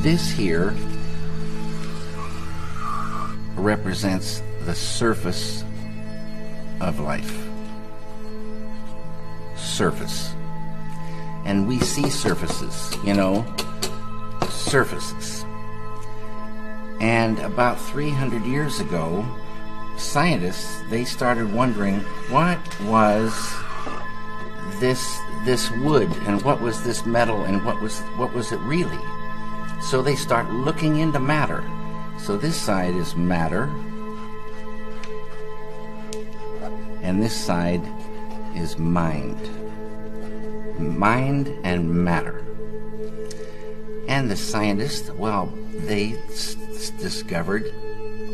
This here represents the surface of life. Surface. And we see surfaces, surfaces. And about 300 years ago, scientists, they started wondering, what was this wood, and what was this metal, and what was it really? So they start looking into matter. So this side is matter, and this side is mind. Mind and matter. And the scientists, well, they discovered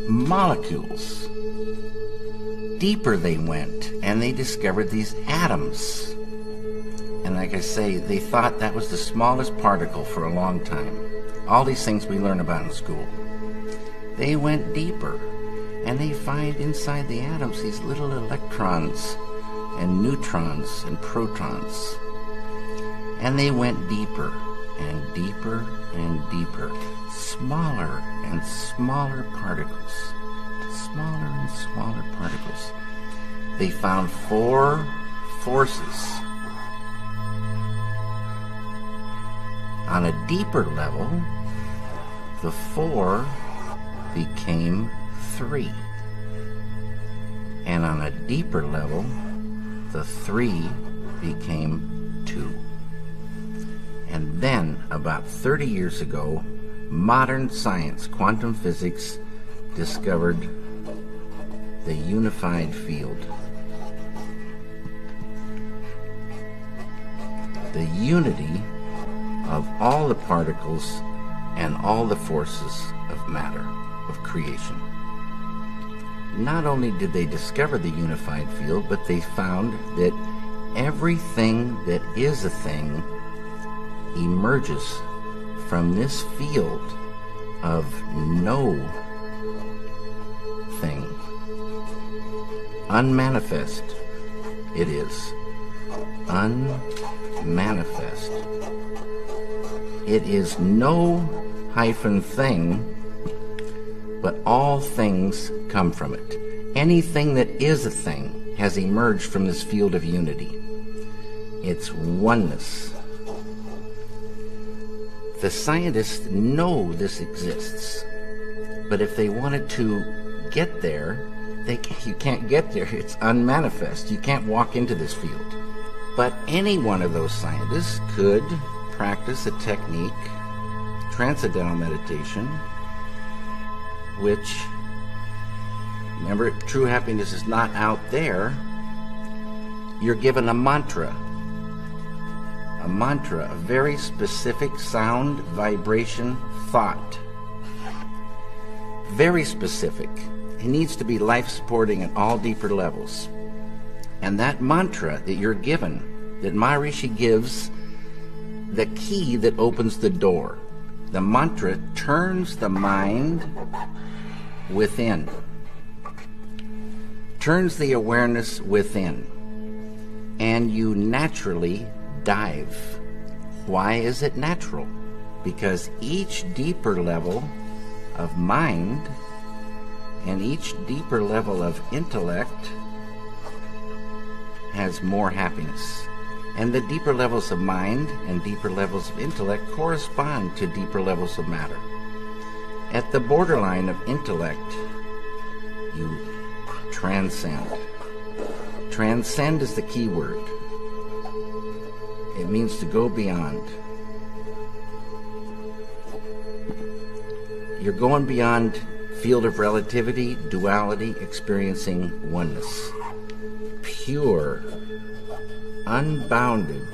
molecules. Deeper they went, and they discovered these atoms. And like I say, they thought that was the smallest particle for a long time. All these things we learn about in school. They went deeper, and they find inside the atoms these little electrons and neutrons and protons. And they went deeper and deeper and deeper, smaller and smaller particles, smaller and smaller particles. They found 4 forces. On a deeper level, the 4 became 3. And on a deeper level, the 3 became 2. And then, about 30 years ago, modern science, quantum physics, discovered the unified field. The unity of all the particles and all the forces of matter, of creation. Not only did they discover the unified field, but they found that everything that is a thing emerges from this field of no thing. Unmanifest it is. Unmanifest. It is no hyphen thing, but all things come from it. Anything that is a thing has emerged from this field of unity. It's oneness. The scientists know this exists, but if they wanted to get there, you can't get there. It's unmanifest. You can't walk into this field. But any one of those scientists could practice a technique, transcendental meditation, which, remember, true happiness is not out there. You're given a mantra, a very specific sound, vibration, thought. Very specific. It needs to be life-supporting at all deeper levels. And that mantra that you're given, that Maharishi gives, the key that opens the door. The mantra turns the mind within. Turns the awareness within. And you naturally dive. Why is it natural? Because each deeper level of mind and each deeper level of intellect has more happiness. And the deeper levels of mind and deeper levels of intellect correspond to deeper levels of matter. At the borderline of intellect, you transcend. Transcend is the key word. It means to go beyond. You're going beyond field of relativity, duality, experiencing oneness. Pure, unbounded,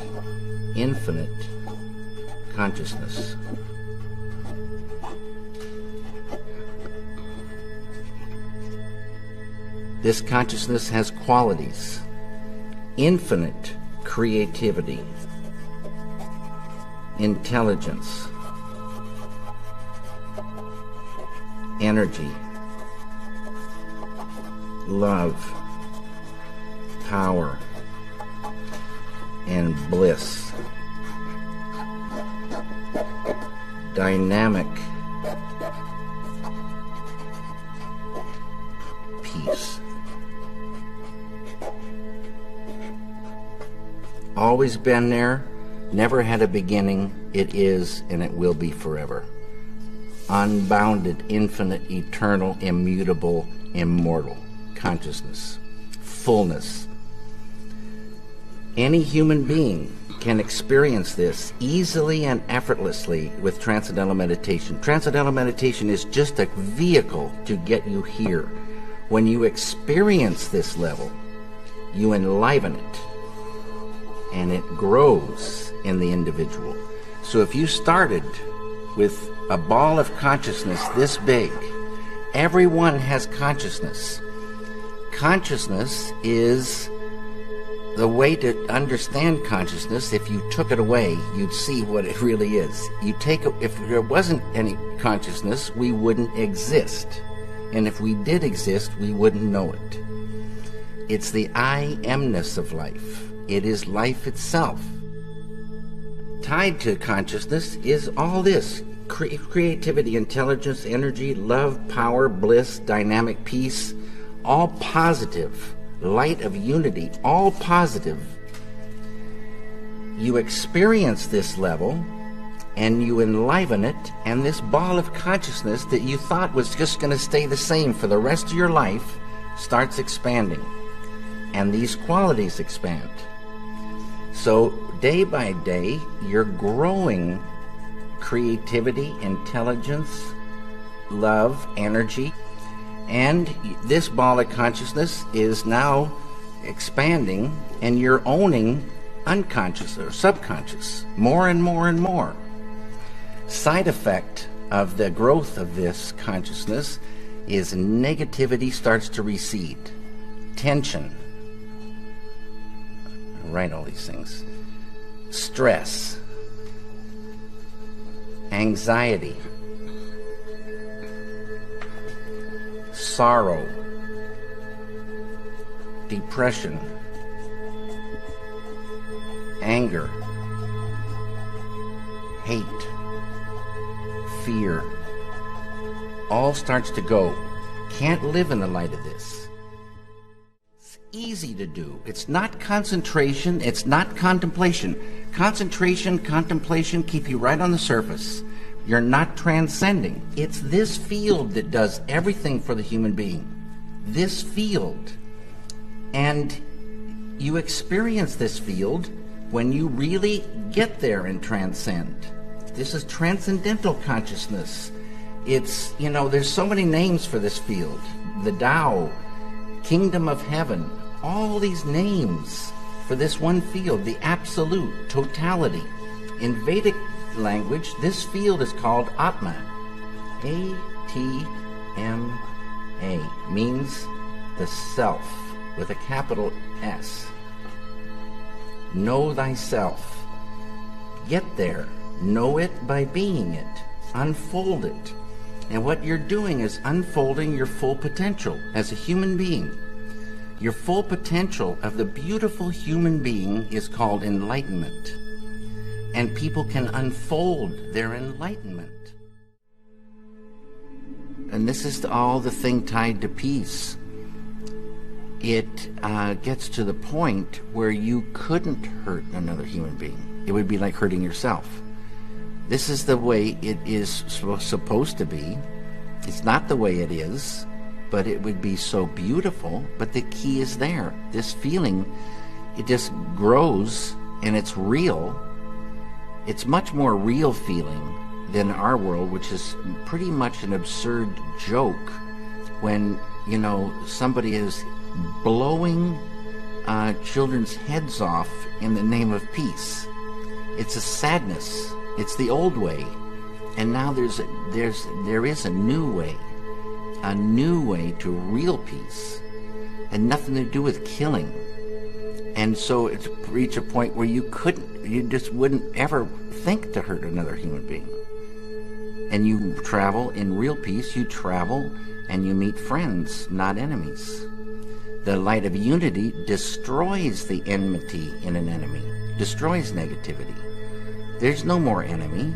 infinite consciousness. This consciousness has qualities: infinite creativity, intelligence, energy, love, power, and bliss. dynamic peace. Always been there, never had a beginning, it is and it will be forever. Unbounded, infinite, eternal, immutable, immortal consciousness, fullness. Any human being can experience this easily and effortlessly with transcendental meditation. Transcendental meditation is just a vehicle to get you here. When you experience this level, you enliven it, and it grows in the individual. So if you started with a ball of consciousness this big, everyone has consciousness. Consciousness is the way to understand consciousness. If you took it away, you'd see what it really is. If there wasn't any consciousness, we wouldn't exist. And if we did exist, we wouldn't know it. It's the I amness of life. It is life itself. Tied to consciousness is all this. Creativity, intelligence, energy, love, power, bliss, dynamic peace, all positive. Light of unity, all positive. You experience this level and you enliven it, and this ball of consciousness that you thought was just going to stay the same for the rest of your life starts expanding, and these qualities expand. So day by day you're growing creativity, intelligence, love, energy. And this ball of consciousness is now expanding, and you're owning unconscious or subconscious more and more and more. Side effect of the growth of this consciousness is negativity starts to recede. Tension. I write all these things. Stress. Anxiety. Sorrow, depression, anger, hate, fear, all starts to go. Can't live in the light of this. It's easy to do. It's not concentration, it's not contemplation. Concentration, contemplation keep you right on the surface. You're not transcending. It's this field that does everything for the human being. This field. And you experience this field when you really get there and transcend. This is transcendental consciousness. It's, there's so many names for this field. The Tao, Kingdom of Heaven, all these names for this one field, the absolute, totality. In Vedic language, this field is called Atma. A-T-M-A means the self with a capital S. Know thyself. Get there. Know it by being it. Unfold it. And what you're doing is unfolding your full potential as a human being. Your full potential of the beautiful human being is called enlightenment. And people can unfold their enlightenment. And this is all the thing tied to peace. It gets to the point where you couldn't hurt another human being. It would be like hurting yourself. This is the way it is supposed to be. It's not the way it is, but it would be so beautiful. But the key is there. This feeling, it just grows, and it's real. It's much more real feeling than our world, which is pretty much an absurd joke when, somebody is blowing children's heads off in the name of peace. It's a sadness. It's the old way. And now there is a new way to real peace, and nothing to do with killing. And so it's reached a point where you just wouldn't ever think to hurt another human being. And you travel in real peace, you travel and you meet friends, not enemies. The light of unity destroys the enmity in an enemy, destroys negativity. There's no more enemy.